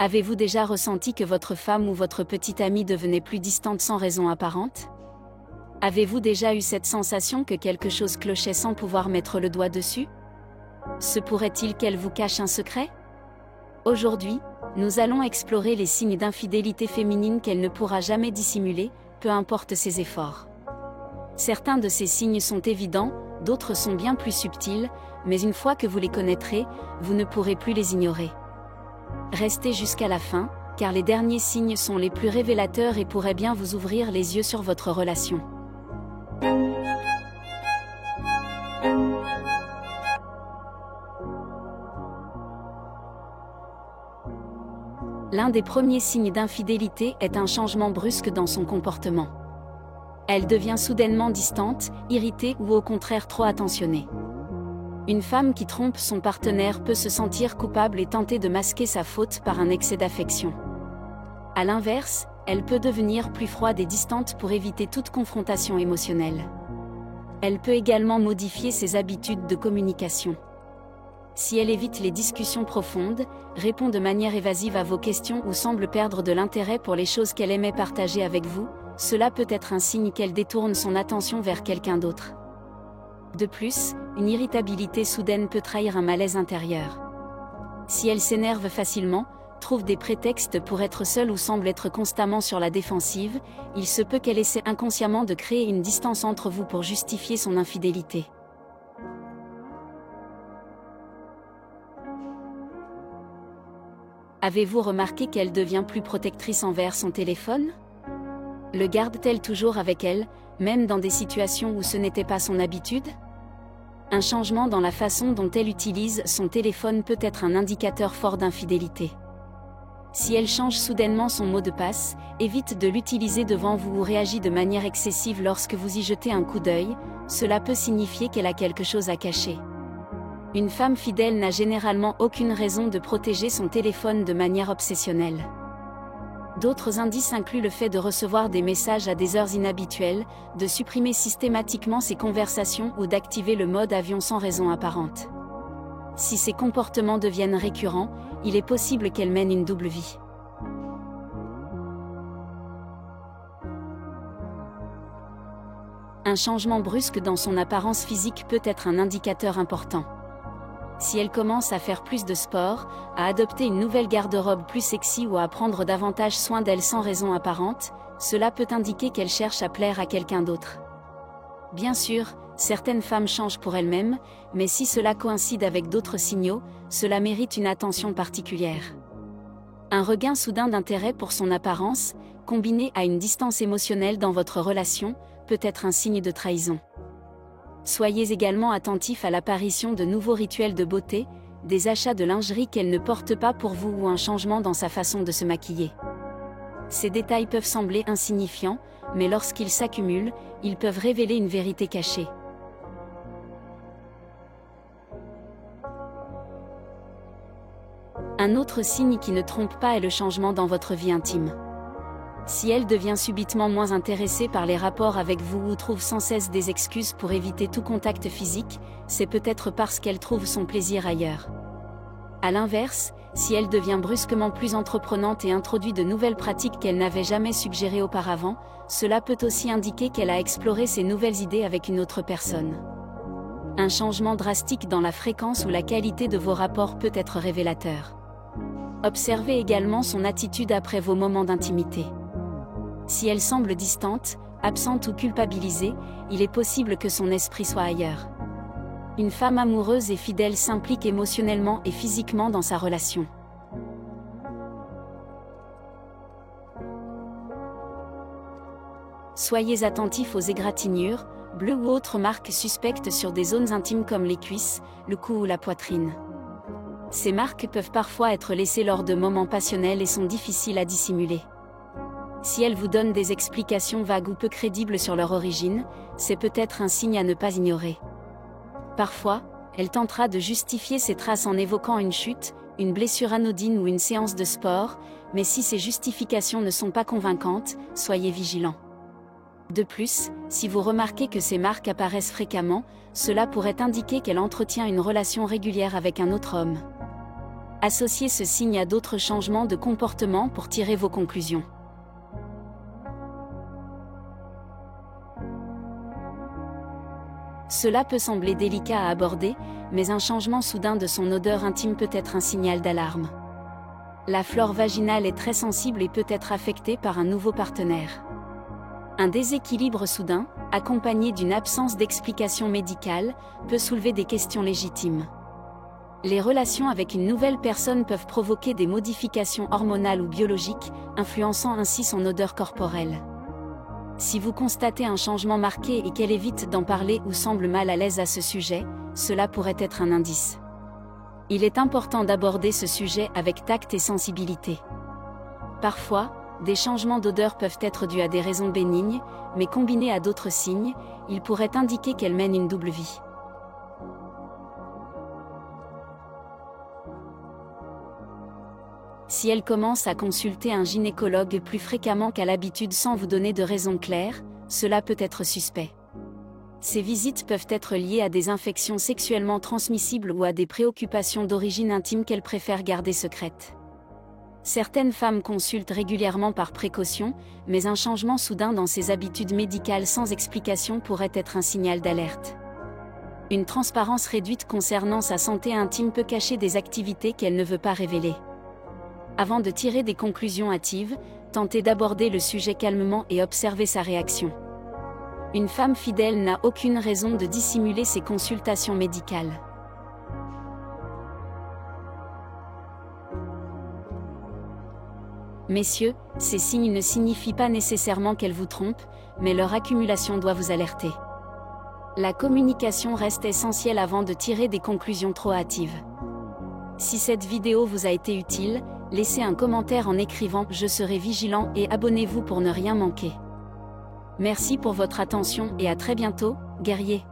Avez-vous déjà ressenti que votre femme ou votre petite amie devenait plus distante sans raison apparente? Avez-vous déjà eu cette sensation que quelque chose clochait sans pouvoir mettre le doigt dessus? Se pourrait-il qu'elle vous cache un secret? Aujourd'hui, nous allons explorer les signes d'infidélité féminine qu'elle ne pourra jamais dissimuler, peu importe ses efforts. Certains de ces signes sont évidents, d'autres sont bien plus subtils, mais une fois que vous les connaîtrez, vous ne pourrez plus les ignorer. Restez jusqu'à la fin, car les derniers signes sont les plus révélateurs et pourraient bien vous ouvrir les yeux sur votre relation. L'un des premiers signes d'infidélité est un changement brusque dans son comportement. Elle devient soudainement distante, irritée ou au contraire trop attentionnée. Une femme qui trompe son partenaire peut se sentir coupable et tenter de masquer sa faute par un excès d'affection. À l'inverse, elle peut devenir plus froide et distante pour éviter toute confrontation émotionnelle. Elle peut également modifier ses habitudes de communication. Si elle évite les discussions profondes, répond de manière évasive à vos questions ou semble perdre de l'intérêt pour les choses qu'elle aimait partager avec vous, cela peut être un signe qu'elle détourne son attention vers quelqu'un d'autre. De plus, une irritabilité soudaine peut trahir un malaise intérieur. Si elle s'énerve facilement, trouve des prétextes pour être seule ou semble être constamment sur la défensive, il se peut qu'elle essaie inconsciemment de créer une distance entre vous pour justifier son infidélité. Avez-vous remarqué qu'elle devient plus protectrice envers son téléphone? Le garde-t-elle toujours avec elle, même dans des situations où ce n'était pas son habitude? Un changement dans la façon dont elle utilise son téléphone peut être un indicateur fort d'infidélité. Si elle change soudainement son mot de passe, évite de l'utiliser devant vous ou réagit de manière excessive lorsque vous y jetez un coup d'œil, cela peut signifier qu'elle a quelque chose à cacher. Une femme fidèle n'a généralement aucune raison de protéger son téléphone de manière obsessionnelle. D'autres indices incluent le fait de recevoir des messages à des heures inhabituelles, de supprimer systématiquement ses conversations ou d'activer le mode avion sans raison apparente. Si ces comportements deviennent récurrents, il est possible qu'elle mène une double vie. Un changement brusque dans son apparence physique peut être un indicateur important. Si elle commence à faire plus de sport, à adopter une nouvelle garde-robe plus sexy ou à prendre davantage soin d'elle sans raison apparente, cela peut indiquer qu'elle cherche à plaire à quelqu'un d'autre. Bien sûr, certaines femmes changent pour elles-mêmes, mais si cela coïncide avec d'autres signaux, cela mérite une attention particulière. Un regain soudain d'intérêt pour son apparence, combiné à une distance émotionnelle dans votre relation, peut être un signe de trahison. Soyez également attentif à l'apparition de nouveaux rituels de beauté, des achats de lingerie qu'elle ne porte pas pour vous ou un changement dans sa façon de se maquiller. Ces détails peuvent sembler insignifiants, mais lorsqu'ils s'accumulent, ils peuvent révéler une vérité cachée. Un autre signe qui ne trompe pas est le changement dans votre vie intime. Si elle devient subitement moins intéressée par les rapports avec vous ou trouve sans cesse des excuses pour éviter tout contact physique, c'est peut-être parce qu'elle trouve son plaisir ailleurs. À l'inverse, si elle devient brusquement plus entreprenante et introduit de nouvelles pratiques qu'elle n'avait jamais suggérées auparavant, cela peut aussi indiquer qu'elle a exploré ces nouvelles idées avec une autre personne. Un changement drastique dans la fréquence ou la qualité de vos rapports peut être révélateur. Observez également son attitude après vos moments d'intimité. Si elle semble distante, absente ou culpabilisée, il est possible que son esprit soit ailleurs. Une femme amoureuse et fidèle s'implique émotionnellement et physiquement dans sa relation. Soyez attentifs aux égratignures, bleues ou autres marques suspectes sur des zones intimes comme les cuisses, le cou ou la poitrine. Ces marques peuvent parfois être laissées lors de moments passionnels et sont difficiles à dissimuler. Si elle vous donne des explications vagues ou peu crédibles sur leur origine, c'est peut-être un signe à ne pas ignorer. Parfois, elle tentera de justifier ces traces en évoquant une chute, une blessure anodine ou une séance de sport, mais si ces justifications ne sont pas convaincantes, soyez vigilants. De plus, si vous remarquez que ces marques apparaissent fréquemment, cela pourrait indiquer qu'elle entretient une relation régulière avec un autre homme. Associez ce signe à d'autres changements de comportement pour tirer vos conclusions. Cela peut sembler délicat à aborder, mais un changement soudain de son odeur intime peut être un signal d'alarme. La flore vaginale est très sensible et peut être affectée par un nouveau partenaire. Un déséquilibre soudain, accompagné d'une absence d'explication médicale, peut soulever des questions légitimes. Les relations avec une nouvelle personne peuvent provoquer des modifications hormonales ou biologiques, influençant ainsi son odeur corporelle. Si vous constatez un changement marqué et qu'elle évite d'en parler ou semble mal à l'aise à ce sujet, cela pourrait être un indice. Il est important d'aborder ce sujet avec tact et sensibilité. Parfois, des changements d'odeur peuvent être dus à des raisons bénignes, mais combinés à d'autres signes, ils pourraient indiquer qu'elle mène une double vie. Si elle commence à consulter un gynécologue plus fréquemment qu'à l'habitude sans vous donner de raison claire, cela peut être suspect. Ces visites peuvent être liées à des infections sexuellement transmissibles ou à des préoccupations d'origine intime qu'elle préfère garder secrètes. Certaines femmes consultent régulièrement par précaution, mais un changement soudain dans ses habitudes médicales sans explication pourrait être un signal d'alerte. Une transparence réduite concernant sa santé intime peut cacher des activités qu'elle ne veut pas révéler. Avant de tirer des conclusions hâtives, tentez d'aborder le sujet calmement et observez sa réaction. Une femme fidèle n'a aucune raison de dissimuler ses consultations médicales. Messieurs, ces signes ne signifient pas nécessairement qu'elle vous trompe, mais leur accumulation doit vous alerter. La communication reste essentielle avant de tirer des conclusions trop hâtives. Si cette vidéo vous a été utile, laissez un commentaire en écrivant « Je serai vigilant » et abonnez-vous pour ne rien manquer. Merci pour votre attention et à très bientôt, guerriers.